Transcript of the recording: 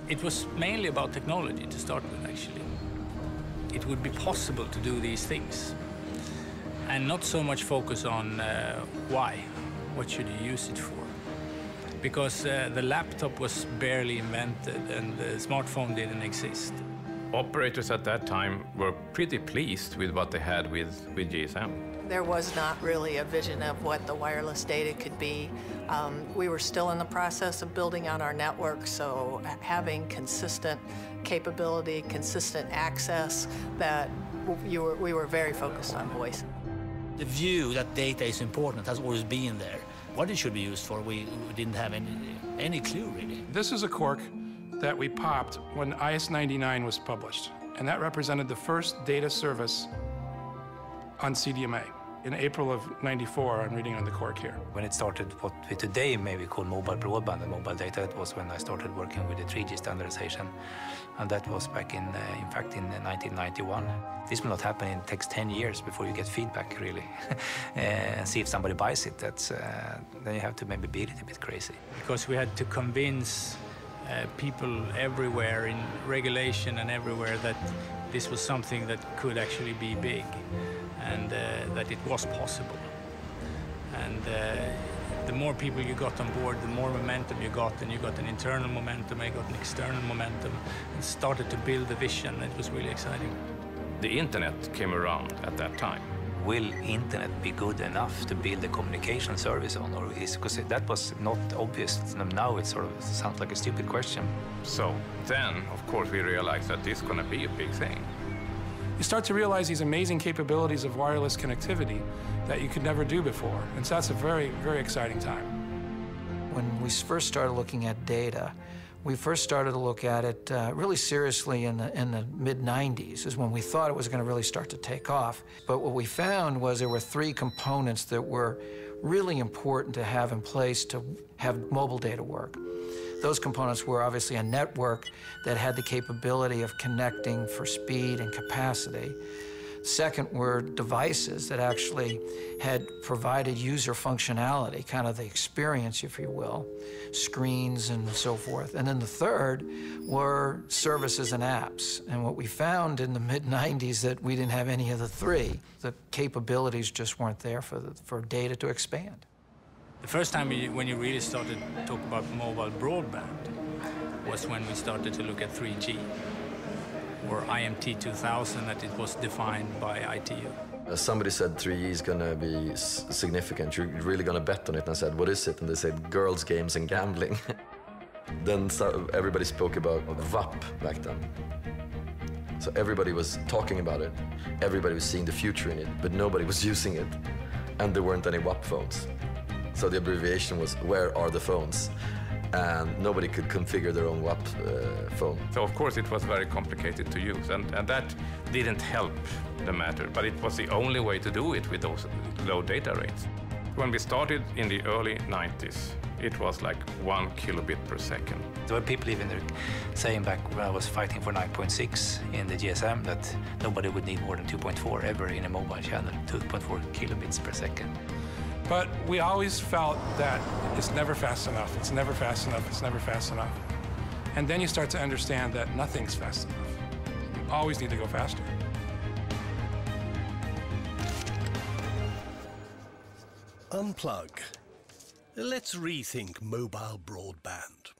It was mainly about technology to start with, actually. It would be possible to do these things, and not so much focus on why, what should you use it for. Because the laptop was barely invented and the smartphone didn't exist. Operators at that time were pretty pleased with what they had with GSM. There was not really a vision of what the wireless data could be. We were still in the process of building out our network, so having consistent capability, consistent access, that we were very focused on voice. The view that data is important has always been there. What it should be used for, we didn't have any clue, really. This is a cork that we popped when IS-99 was published, and that represented the first data service on CDMA. In April of '94, I'm reading on the cork here. When it started what we today maybe call mobile broadband and mobile data, it was when I started working with the 3G standardization. And that was back in fact, in 1991. This will not happen. It takes 10 years before you get feedback, really. And see if somebody buys it. Then you have to maybe be a little bit crazy. Because we had to convince people everywhere in regulation and everywhere that this was something that could actually be big, and that it was possible. And the more people you got on board, the more momentum you got, and you got an internal momentum, and you got an external momentum, and started to build the vision. It was really exciting. The internet came around at that time. Will internet be good enough to build a communication service on, or because that was not obvious. Now it sort of sounds like a stupid question. So then, of course, we realized that this is going to be a big thing. You start to realize these amazing capabilities of wireless connectivity that you could never do before. And so that's a very, very exciting time. When we first started looking at data, we first started to look at it really seriously in the mid-90s, is when we thought it was going to really start to take off. But what we found was there were three components that were really important to have in place to have mobile data work. Those components were obviously a network that had the capability of connecting for speed and capacity. Second were devices that actually had provided user functionality, kind of the experience, if you will, screens and so forth. And then the third were services and apps. And what we found in the mid-90s that we didn't have any of the three. The capabilities just weren't there for data to expand. The first time when you really started to talk about mobile broadband was when we started to look at 3G, or IMT 2000, that it was defined by ITU. Somebody said 3G is going to be significant. You're really going to bet on it. And I said, what is it? And they said, girls, games, and gambling. Then everybody spoke about VAP back then. So everybody was talking about it. Everybody was seeing the future in it, but nobody was using it. And there weren't any WAP phones. So the abbreviation was, where are the phones? And nobody could configure their own WAP phone. So of course it was very complicated to use, and that didn't help the matter, but it was the only way to do it with those low data rates. When we started in the early 90s, it was like 1 kilobit per second. There were people even saying back when I was fighting for 9.6 in the GSM that nobody would need more than 2.4 ever in a mobile channel, 2.4 kilobits per second. But we always felt that it's never fast enough, it's never fast enough, it's never fast enough. And then you start to understand that nothing's fast enough. You always need to go faster. Unplug. Let's rethink mobile broadband.